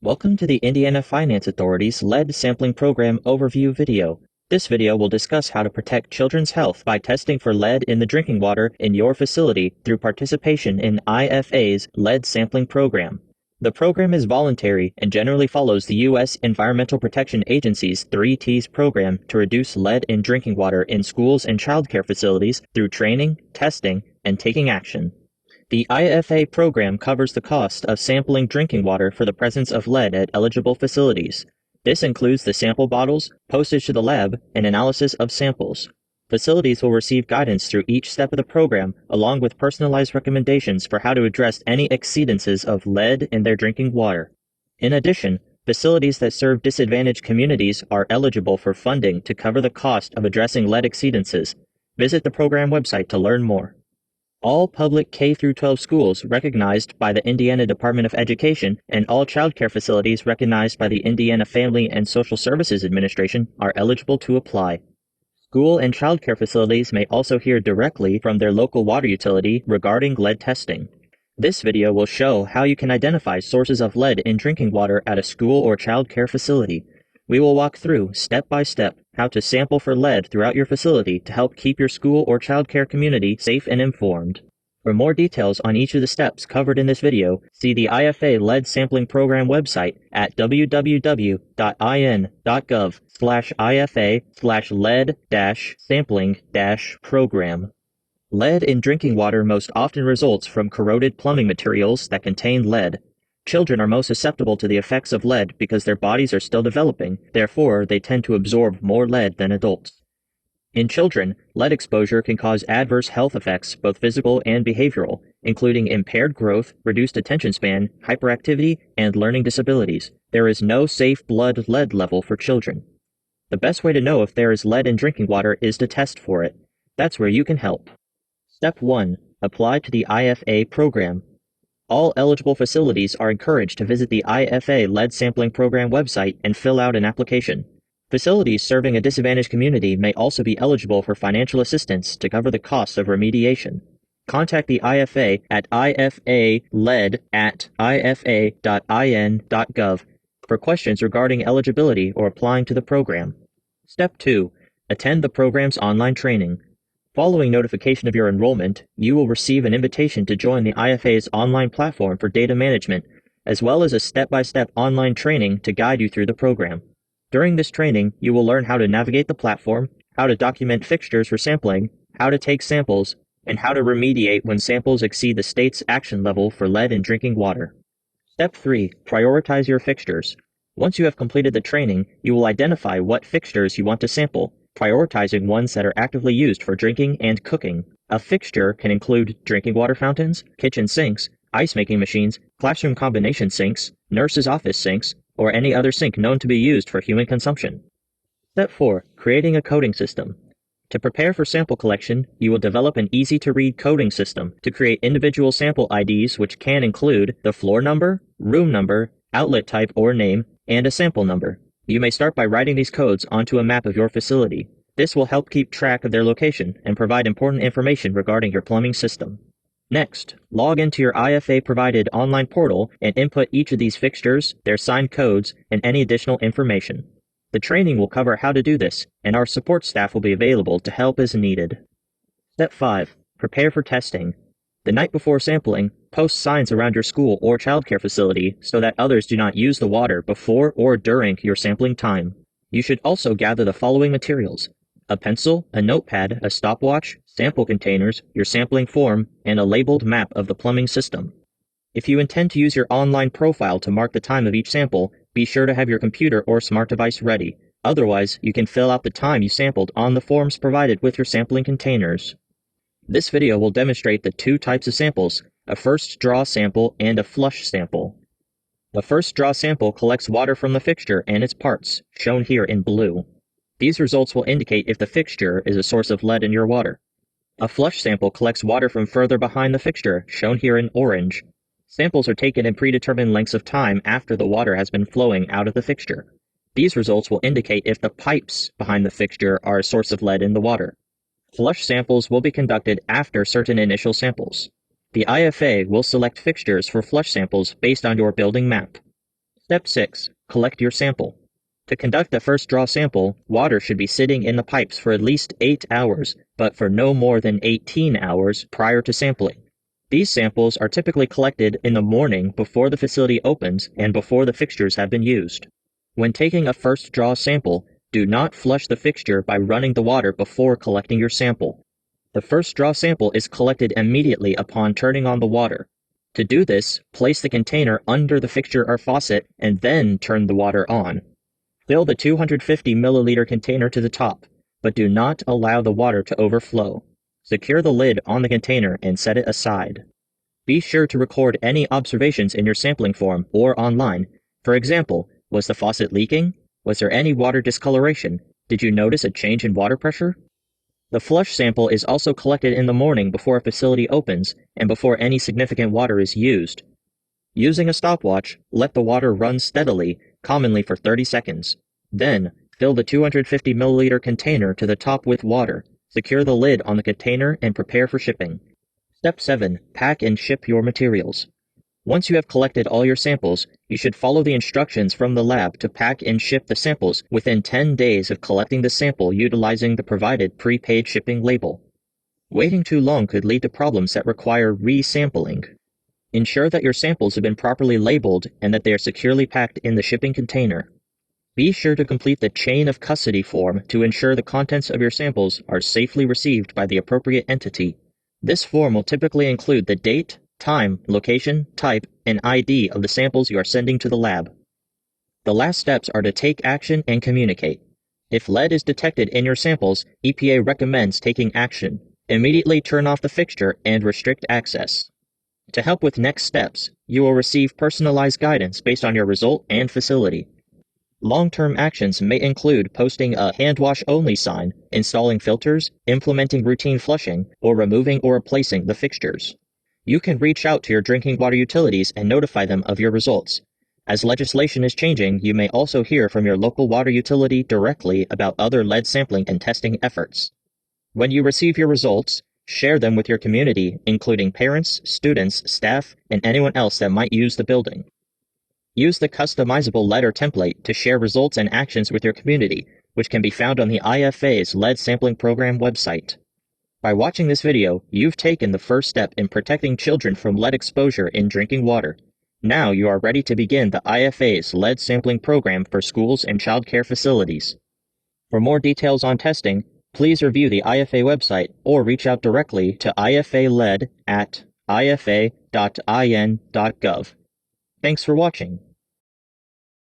Welcome to the Indiana Finance Authority's lead sampling program overview video. This video will discuss how to protect children's health by testing for lead in the drinking water in your facility through participation in IFA's lead sampling program. The program is voluntary and generally follows the U.S. Environmental Protection Agency's 3Ts program to reduce lead in drinking water in schools and childcare facilities through training, testing, and taking action. The IFA program covers the cost of sampling drinking water for the presence of lead at eligible facilities. This includes the sample bottles, postage to the lab, and analysis of samples. Facilities will receive guidance through each step of the program, along with personalized recommendations for how to address any exceedances of lead in their drinking water. In addition, facilities that serve disadvantaged communities are eligible for funding to cover the cost of addressing lead exceedances. Visit the program website to learn more. All public K-12 schools recognized by the Indiana Department of Education and all childcare facilities recognized by the Indiana Family and Social Services Administration are eligible to apply. School and childcare facilities may also hear directly from their local water utility regarding lead testing. This video will show how you can identify sources of lead in drinking water at a school or childcare facility. We will walk through, step by step, how to sample for lead throughout your facility to help keep your school or childcare community safe and informed. For more details on each of the steps covered in this video, see the IFA Lead Sampling Program website at www.in.gov/IFA/lead-sampling-program. Lead in drinking water most often results from corroded plumbing materials that contain lead. Children are most susceptible to the effects of lead because their bodies are still developing, therefore they tend to absorb more lead than adults. In children, lead exposure can cause adverse health effects, both physical and behavioral, including impaired growth, reduced attention span, hyperactivity, and learning disabilities. There is no safe blood lead level for children. The best way to know if there is lead in drinking water is to test for it. That's where you can help. Step 1. Apply to the IFA program. All eligible facilities are encouraged to visit the IFA Lead Sampling Program website and fill out an application. Facilities serving a disadvantaged community may also be eligible for financial assistance to cover the costs of remediation. Contact the IFA at ifalead@ifa.in.gov for questions regarding eligibility or applying to the program. Step 2. Attend the program's online training. Following notification of your enrollment, you will receive an invitation to join the IFA's online platform for data management, as well as a step-by-step online training to guide you through the program. During this training, you will learn how to navigate the platform, how to document fixtures for sampling, how to take samples, and how to remediate when samples exceed the state's action level for lead in drinking water. Step 3. Prioritize your fixtures. Once you have completed the training, you will identify what fixtures you want to sample, prioritizing ones that are actively used for drinking and cooking. A fixture can include drinking water fountains, kitchen sinks, ice-making machines, classroom combination sinks, nurses' office sinks, or any other sink known to be used for human consumption. Step 4. Creating a coding system. To prepare for sample collection, you will develop an easy-to-read coding system to create individual sample IDs, which can include the floor number, room number, outlet type or name, and a sample number. You may start by writing these codes onto a map of your facility. This will help keep track of their location and provide important information regarding your plumbing system. Next, log into your IFA-provided online portal and input each of these fixtures, their signed codes, and any additional information. The training will cover how to do this, and our support staff will be available to help as needed. Step 5. Prepare for testing. The night before sampling, post signs around your school or childcare facility so that others do not use the water before or during your sampling time. You should also gather the following materials: a pencil, a notepad, a stopwatch, sample containers, your sampling form, and a labeled map of the plumbing system. If you intend to use your online profile to mark the time of each sample, be sure to have your computer or smart device ready. Otherwise, you can fill out the time you sampled on the forms provided with your sampling containers. This video will demonstrate the two types of samples, a first draw sample and a flush sample. The first draw sample collects water from the fixture and its parts, shown here in blue. These results will indicate if the fixture is a source of lead in your water. A flush sample collects water from further behind the fixture, shown here in orange. Samples are taken in predetermined lengths of time after the water has been flowing out of the fixture. These results will indicate if the pipes behind the fixture are a source of lead in the water. Flush samples will be conducted after certain initial samples. The IFA will select fixtures for flush samples based on your building map. Step 6. Collect your sample. To conduct the first draw sample, water should be sitting in the pipes for at least 8 hours, but for no more than 18 hours prior to sampling. These samples are typically collected in the morning before the facility opens and before the fixtures have been used. When taking a first draw sample, do not flush the fixture by running the water before collecting your sample. The first draw sample is collected immediately upon turning on the water. To do this, place the container under the fixture or faucet and then turn the water on. Fill the 250 milliliter container to the top, but do not allow the water to overflow. Secure the lid on the container and set it aside. Be sure to record any observations in your sampling form or online. For example, was the faucet leaking? Was there any water discoloration? Did you notice a change in water pressure? The flush sample is also collected in the morning before a facility opens and before any significant water is used. Using a stopwatch, let the water run steadily, commonly for 30 seconds. Then, fill the 250 milliliter container to the top with water. Secure the lid on the container and prepare for shipping. Step 7. Pack and ship your materials. Once you have collected all your samples, you should follow the instructions from the lab to pack and ship the samples within 10 days of collecting the sample utilizing the provided prepaid shipping label. Waiting too long could lead to problems that require resampling. Ensure that your samples have been properly labeled and that they are securely packed in the shipping container. Be sure to complete the chain of custody form to ensure the contents of your samples are safely received by the appropriate entity. This form will typically include the date, time, location, type, and ID of the samples you are sending to the lab. The last steps are to take action and communicate. If lead is detected in your samples, EPA recommends taking action. Immediately turn off the fixture and restrict access. To help with next steps, you will receive personalized guidance based on your result and facility. Long-term actions may include posting a hand-wash-only sign, installing filters, implementing routine flushing, or removing or replacing the fixtures. You can reach out to your drinking water utilities and notify them of your results. As legislation is changing, you may also hear from your local water utility directly about other lead sampling and testing efforts. When you receive your results, share them with your community, including parents, students, staff, and anyone else that might use the building. Use the customizable letter template to share results and actions with your community, which can be found on the IFA's Lead Sampling Program website. By watching this video, you've taken the first step in protecting children from lead exposure in drinking water. Now you are ready to begin the IFA's Lead Sampling Program for schools and childcare facilities. For more details on testing, please review the IFA website or reach out directly to IFA-LED at ifa.in.gov. Thanks for watching.